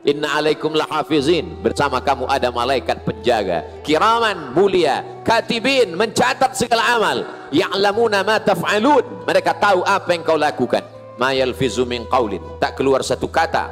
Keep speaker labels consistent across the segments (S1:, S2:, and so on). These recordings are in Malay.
S1: Inna alaikum lahafizin, bersama kamu ada malaikat penjaga, kiraman mulia, katibin, mencatat segala amal, ya'lamuna ma taf'alun, mereka tahu apa yang kau lakukan. Ma yalfizu min qaulin, tak keluar satu kata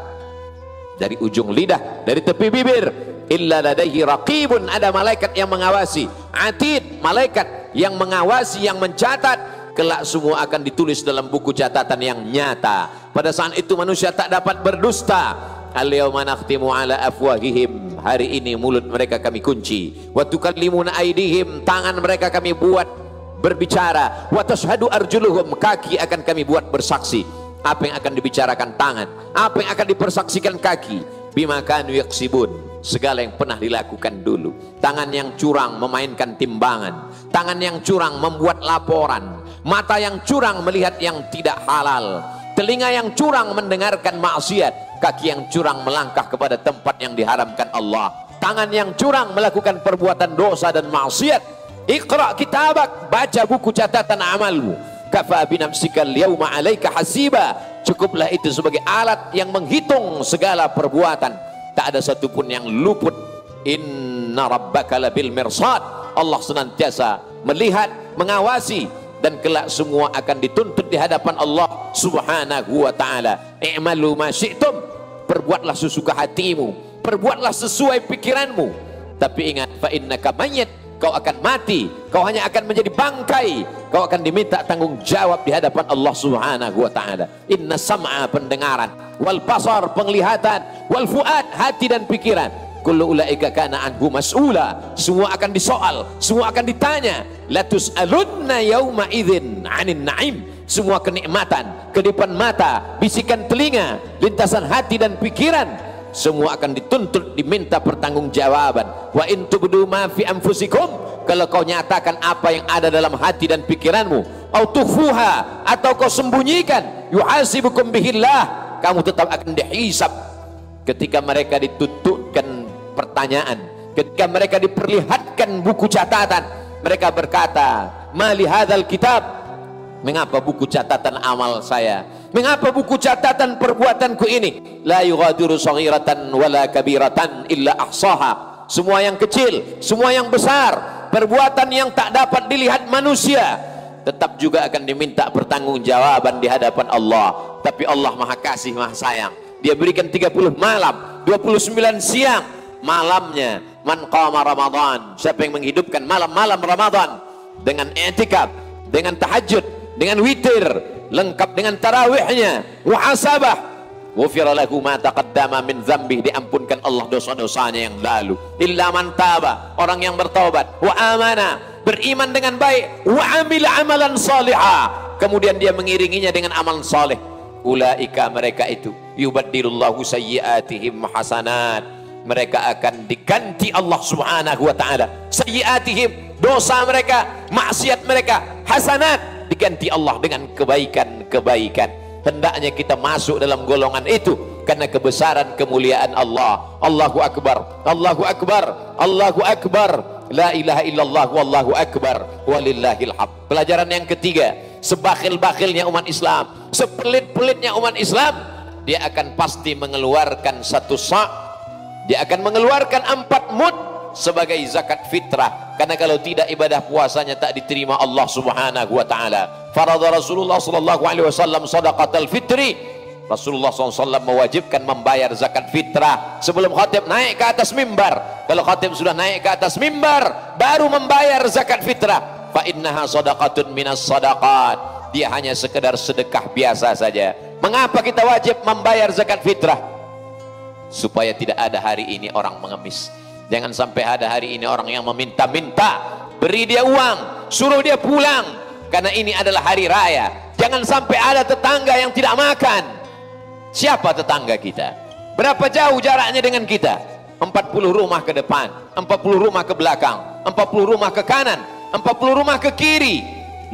S1: dari ujung lidah, dari tepi bibir, illa ladaihi raqibun, ada malaikat yang mengawasi, atid, malaikat yang mengawasi, yang mencatat. Kelak semua akan ditulis dalam buku catatan yang nyata. Pada saat itu manusia tak dapat berdusta. Al-yawma nakhtimu ala afwahihim, hari ini mulut mereka kami kunci. Wa tukallimuna aydihim, tangan mereka kami buat berbicara. Wa tashhadu arjuluhum, kaki akan kami buat bersaksi. Apa yang akan dibicarakan tangan, apa yang akan dipersaksikan kaki. Bima kanu yaksibun, segala yang pernah dilakukan dulu. Tangan yang curang memainkan timbangan, tangan yang curang membuat laporan, mata yang curang melihat yang tidak halal, telinga yang curang mendengarkan maksiat, kaki yang curang melangkah kepada tempat yang diharamkan Allah, tangan yang curang melakukan perbuatan dosa dan maksiat. Iqra kitabak, baca buku catatan amalmu. Kafa binafsika al-yawma 'alaika hasiba, cukuplah itu sebagai alat yang menghitung segala perbuatan. Tak ada satupun yang luput. Inna rabbaka labil mirsad, Allah senantiasa melihat, mengawasi, dan kelak semua akan dituntut di hadapan Allah subhanahu wa ta'ala. I'malu ma syi'tum, perbuatlah sesuka hatimu, perbuatlah sesuai pikiranmu, tapi ingat, fa innaka mayyit, kau akan mati, kau hanya akan menjadi bangkai, kau akan diminta tanggung jawab di hadapan Allah subhanahu wa ta'ala. Inna sam'a, pendengaran, wal basar, penglihatan, wal fuad, hati dan pikiran, kullu ulaika kana anhu mas'ula, semua akan disoal, semua akan ditanya. La tus'alunna yawma idzin 'anin na'im, semua kenikmatan, kedipan mata, bisikan telinga, lintasan hati dan pikiran, semua akan dituntut, diminta pertanggungjawaban. Wa in tubdu ma fi anfusikum, kalau kau nyatakan apa yang ada dalam hati dan pikiranmu, au tukhfuha, atau kau sembunyikan, yuhasibukum bihillah, kamu tetap akan dihisab. Ketika mereka ditutupkan pertanyaan, ketika mereka diperlihatkan buku catatan, mereka berkata, mali hadzal kitab, mengapa buku catatan amal saya, mengapa buku catatan perbuatanku ini, la yughadiru saghiratan wala kabiratan illa ahsaha, semua yang kecil, semua yang besar, perbuatan yang tak dapat dilihat manusia, tetap juga akan diminta pertanggungjawaban di hadapan Allah. Tapi Allah maha kasih, maha sayang, dia berikan 30 malam, 29 siang, malamnya man qama Ramadan, siapa yang menghidupkan malam-malam Ramadan dengan i'tikaf, dengan tahajud, dengan witir, lengkap dengan tarawihnya, muhasabah, ghufira lahu ma taqaddama min dzambih, diampunkan Allah dosa-dosanya yang lalu. Illa man taba, orang yang bertaubat, wa amana, beriman dengan baik, wa amila amalan salihah, kemudian dia mengiringinya dengan amal saleh, ulaika, mereka itu, yubaddilullahu sayyiatihim hasanat, mereka akan diganti Allah subhanahu wa ta'ala sayyiatihim, dosa mereka, maksiat mereka, hasanat, diganti Allah dengan kebaikan-kebaikan. Hendaknya kita masuk dalam golongan itu karena kebesaran kemuliaan Allah. Allahu akbar, Allahu akbar, Allahu akbar, la ilaha illallah, wallahu akbar, walillahil hamd. Pelajaran yang ketiga, sebakhil-bakhilnya umat Islam, sepelit-pelitnya umat Islam, dia akan pasti mengeluarkan satu sa', dia akan mengeluarkan 4 mud sebagai zakat fitrah, karena kalau tidak ibadah puasanya tak diterima Allah subhanahu wa ta'ala. Farada Rasulullah sallallahu alaihi wasallam sadaqatal fitri, Rasulullah SAW mewajibkan membayar zakat fitrah sebelum khatib naik ke atas mimbar. Kalau khatib sudah naik ke atas mimbar baru membayar zakat fitrah. Fa innaha sadaqatun minas sadaqat, dia hanya sekedar sedekah biasa saja. Mengapa kita wajib membayar zakat fitrah? Supaya tidak ada hari ini orang mengemis, jangan sampai ada hari ini orang yang meminta-minta, beri dia uang, suruh dia pulang, karena ini adalah hari raya. Jangan sampai ada tetangga yang tidak makan. Siapa tetangga kita? Berapa jauh jaraknya dengan kita? 40 rumah ke depan, 40 rumah ke belakang, 40 rumah ke kanan, 40 rumah ke kiri.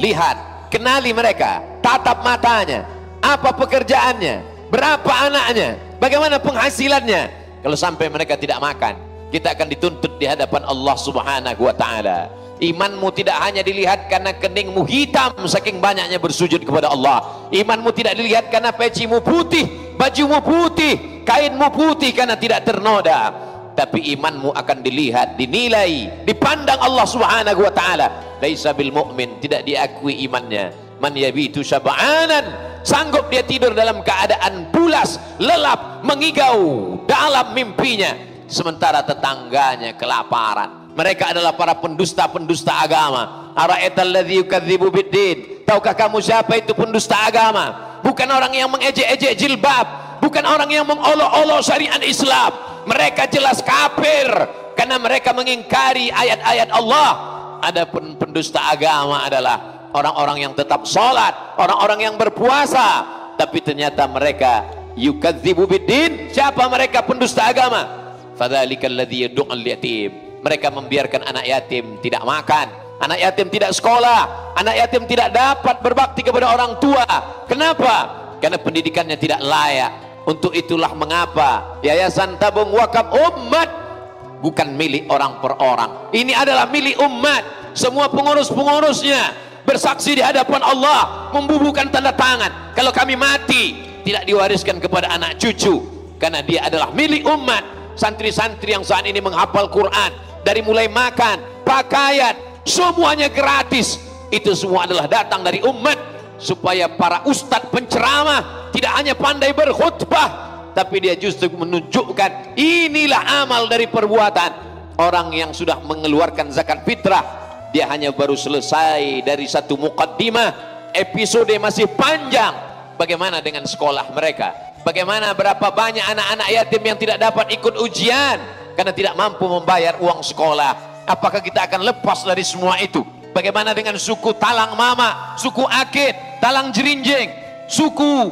S1: Lihat, kenali mereka, tatap matanya, apa pekerjaannya, berapa anaknya, bagaimana penghasilannya. Kalau sampai mereka tidak makan, kita akan dituntut di hadapan Allah subhanahu wa ta'ala. Imanmu tidak hanya dilihat karena keningmu hitam saking banyaknya bersujud kepada Allah. Imanmu tidak dilihat karena pecimu putih, bajumu putih, kainmu putih karena tidak ternoda, tapi imanmu akan dilihat, dinilai, dipandang Allah Subhanahu wa taala. Laisa bil mu'min, tidak diakui imannya. Man yabitu syab'anan, sanggup dia tidur dalam keadaan pulas, lelap, mengigau dalam mimpinya, sementara tetangganya kelaparan. Mereka adalah para pendusta-pendusta agama. Ara'aital ladzi yukadzibu biddin, tahukah kamu siapa itu pendusta agama? Bukan orang yang mengejek-ejek jilbab, bukan orang yang mengolok-olok syariat Islam. Mereka jelas kafir karena mereka mengingkari ayat-ayat Allah. Adapun pendusta agama adalah orang-orang yang tetap sholat, orang-orang yang berpuasa, tapi ternyata mereka yukadzibu biddin. Siapa mereka pendusta agama? Fadzalikal ladzi yad'ul yatim. Mereka membiarkan anak yatim tidak makan, anak yatim tidak sekolah, anak yatim tidak dapat berbakti kepada orang tua. Kenapa? Karena pendidikannya tidak layak. Untuk itulah mengapa Yayasan Tabung Wakaf Umat bukan milik orang per orang. Ini adalah milik umat. Semua pengurus-pengurusnya bersaksi di hadapan Allah, membubuhkan tanda tangan. Kalau kami mati, tidak diwariskan kepada anak cucu, karena dia adalah milik umat. Santri-santri yang saat ini menghafal Quran, dari mulai makan, pakaian, semuanya gratis. Itu semua adalah datang dari umat, supaya para ustadz penceramah tidak hanya pandai berkhutbah, tapi dia justru menunjukkan inilah amal dari perbuatan. Orang yang sudah mengeluarkan zakat fitrah, dia hanya baru selesai dari satu muqaddimah, episode masih panjang. Bagaimana dengan sekolah mereka? Bagaimana berapa banyak anak-anak yatim yang tidak dapat ikut ujian karena tidak mampu membayar uang sekolah? Apakah kita akan lepas dari semua itu? Bagaimana dengan suku Talang Mama, suku Akit, Talang Jerinjing, suku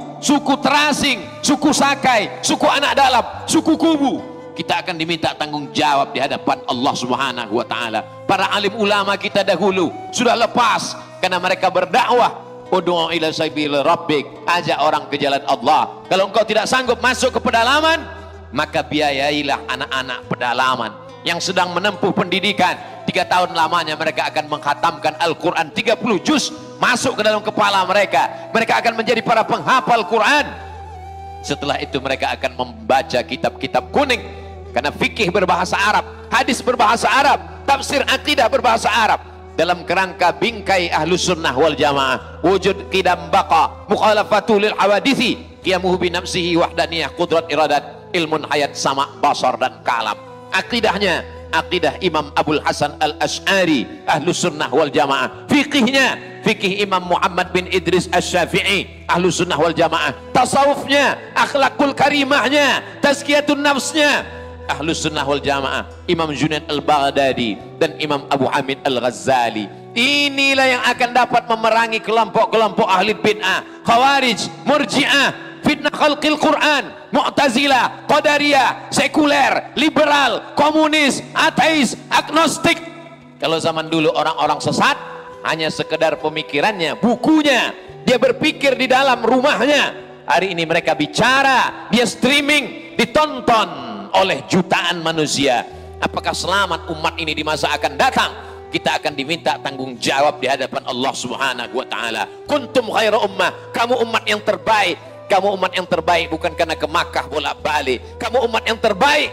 S1: Terasing, suku Sakai, suku Anak Dalam, suku Kubu? Kita akan diminta tanggung jawab di hadapan Allah Subhanahu wa taala. Para alim ulama kita dahulu sudah lepas karena mereka berdakwah. Ud'u ila sabil rabbik, ajak orang ke jalan Allah. Kalau engkau tidak sanggup masuk ke pedalaman, maka biayailah anak-anak pedalaman yang sedang menempuh pendidikan. 3 tahun lamanya mereka akan menghatamkan Al-Quran 30 juz masuk ke dalam kepala mereka. Mereka akan menjadi para penghafal Quran. Setelah itu mereka akan membaca kitab-kitab kuning, karena fikih berbahasa Arab, hadis berbahasa Arab, tafsir akidah berbahasa Arab, dalam kerangka bingkai Ahlus Sunnah wal Jamaah. Wujud qidam baqa, mukhalafatu lil hawadithi, qiyamuhu bi nafsihi wahdaniyah, qudrat iradat, ilmun hayat, sama basar dan kalam. Akidahnya akidah Imam Abul Hasan Al-Asy'ari, Ahlus Sunnah wal Jamaah. Fikihnya fikih Imam Muhammad bin Idris Asy-Syafi'i, Ahlus Sunnah wal Jamaah. Tasawufnya, akhlakul karimahnya, tazkiyatun nafsnya, Ahlus Sunnah wal Jamaah. Imam Junaid Al-Baghdadi dan Imam Abu Hamid Al-Ghazali. Inilah yang akan dapat memerangi kelompok-kelompok ahli bid'ah, khawarij, murji'ah, fitnah khalqil Quran, Mu'tazilah, Qadariyah, sekuler, liberal, komunis, ateis, agnostik. Kalau zaman dulu orang-orang sesat hanya sekedar pemikirannya, bukunya, dia berpikir di dalam rumahnya. Hari ini mereka bicara, dia streaming, ditonton oleh jutaan manusia. Apakah selamat umat ini di masa akan datang? Kita akan diminta tanggung jawab di hadapan Allah Subhanahu wa taala. Kuntum khairu ummah, kamu umat yang terbaik. Kamu umat yang terbaik bukan karena ke Makkah bolak-balik. Kamu umat yang terbaik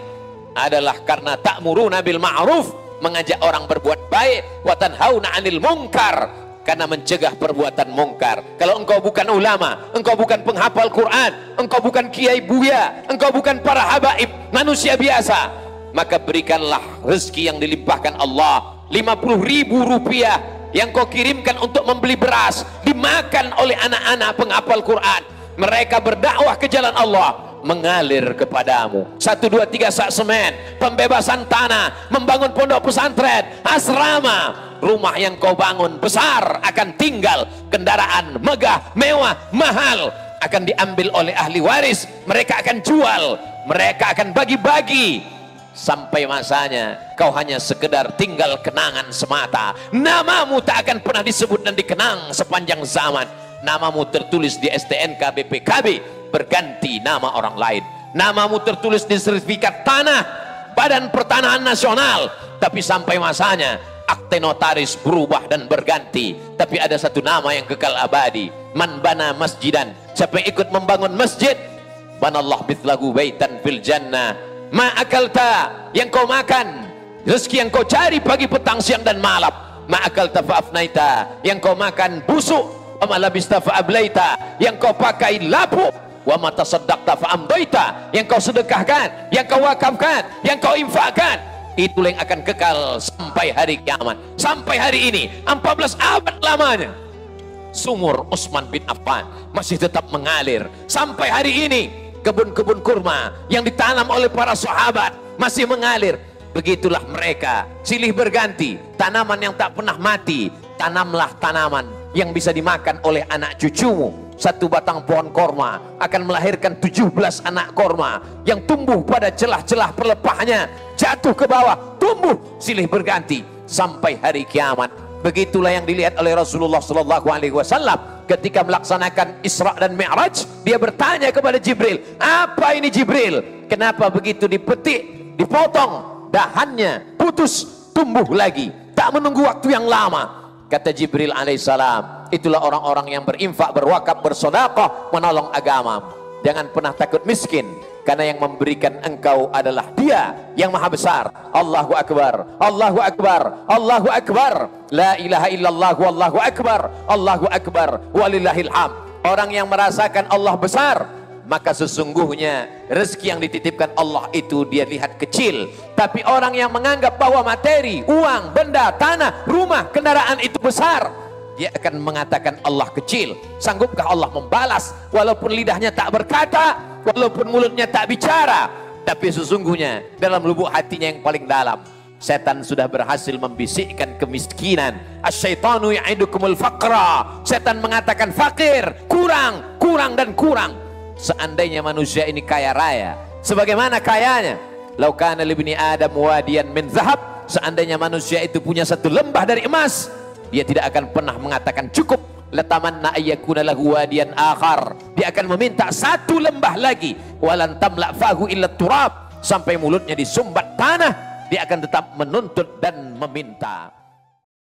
S1: adalah karena ta'muruna bil ma'ruf, mengajak orang berbuat baik, wa tanhauna 'anil munkar, karena mencegah perbuatan mungkar. Kalau engkau bukan ulama, engkau bukan penghafal Quran, engkau bukan kiai buya, engkau bukan para habaib, manusia biasa, maka berikanlah rezeki yang dilimpahkan Allah. 50.000 rupiah yang kau kirimkan untuk membeli beras dimakan oleh anak-anak penghafal Quran. Mereka berdakwah ke jalan Allah, mengalir kepadamu. 1, 2, 3 sak semen, pembebasan tanah, membangun pondok pesantren, asrama. Rumah yang kau bangun besar akan tinggal, kendaraan megah, mewah, mahal akan diambil oleh ahli waris. Mereka akan jual, mereka akan bagi-bagi. Sampai masanya kau hanya sekedar tinggal kenangan semata. Namamu tak akan pernah disebut dan dikenang sepanjang zaman. Namamu tertulis di STNK BPKB, berganti nama orang lain. Namamu tertulis di sertifikat tanah Badan Pertanahan Nasional, tapi sampai masanya akte notaris berubah dan berganti. Tapi ada satu nama yang kekal abadi, man bana masjidan, siapa yang ikut membangun masjid, banallah mithlahu baitan fil jannah. Ma akalta, yang kau makan, rezeki yang kau cari pagi petang siang dan malam. Ma akalta fa afnaita, yang kau makan busuk. Wa ma labista fa ablaita, yang kau pakai lapuk. Wa ma tasaddaqta fa amdaita, yang kau sedekahkan, yang kau wakafkan, yang kau infakkan, itulah yang akan kekal sampai hari kiamat. Sampai hari ini 14 abad lamanya sumur Utsman bin Affan masih tetap mengalir. Sampai hari ini kebun-kebun kurma yang ditanam oleh para sahabat masih mengalir. Begitulah mereka, silih berganti. Tanaman yang tak pernah mati, tanamlah tanaman yang bisa dimakan oleh anak cucumu. Satu batang pohon korma akan melahirkan 17 anak korma yang tumbuh pada celah-celah pelepahnya, jatuh ke bawah, tumbuh silih berganti sampai hari kiamat. Begitulah yang dilihat oleh Rasulullah SAW ketika melaksanakan Isra dan Mi'raj. Dia bertanya kepada Jibril, apa ini Jibril? Kenapa begitu dipetik, dipotong, dahannya putus, tumbuh lagi, tak menunggu waktu yang lama? Kata Jibril alaihissalam, itulah orang-orang yang berinfak, berwakaf, bersedekah, menolong agama. Jangan pernah takut miskin, karena yang memberikan engkau adalah Dia yang maha besar. Allahu Akbar, Allahu Akbar, Allahu Akbar, la ilaha illallah, wallahu akbar, Allahu Akbar, walillahil hamd. Orang yang merasakan Allah besar, maka sesungguhnya rezeki yang dititipkan Allah itu dia lihat kecil. Tapi orang yang menganggap bahwa materi, uang, benda, tanah, rumah, kendaraan itu besar, dia akan mengatakan Allah kecil. Sanggupkah Allah membalas walaupun lidahnya tak berkata, walaupun mulutnya tak bicara, tapi sesungguhnya dalam lubuk hatinya yang paling dalam, setan sudah berhasil membisikkan kemiskinan. Asyaitanu ya'idukumul faqra, setan mengatakan fakir, kurang, kurang dan kurang. Seandainya manusia ini kaya raya, sebagaimana kayanya, lau kana libni adam wadiyan min zahab, seandainya manusia itu punya satu lembah dari emas, dia tidak akan pernah mengatakan cukup. Latamanna ayyakuna lahu wadiyan akhar, dia akan meminta satu lembah lagi. Walan tamla fahu illa turab, sampai mulutnya disumbat tanah, dia akan tetap menuntut dan meminta.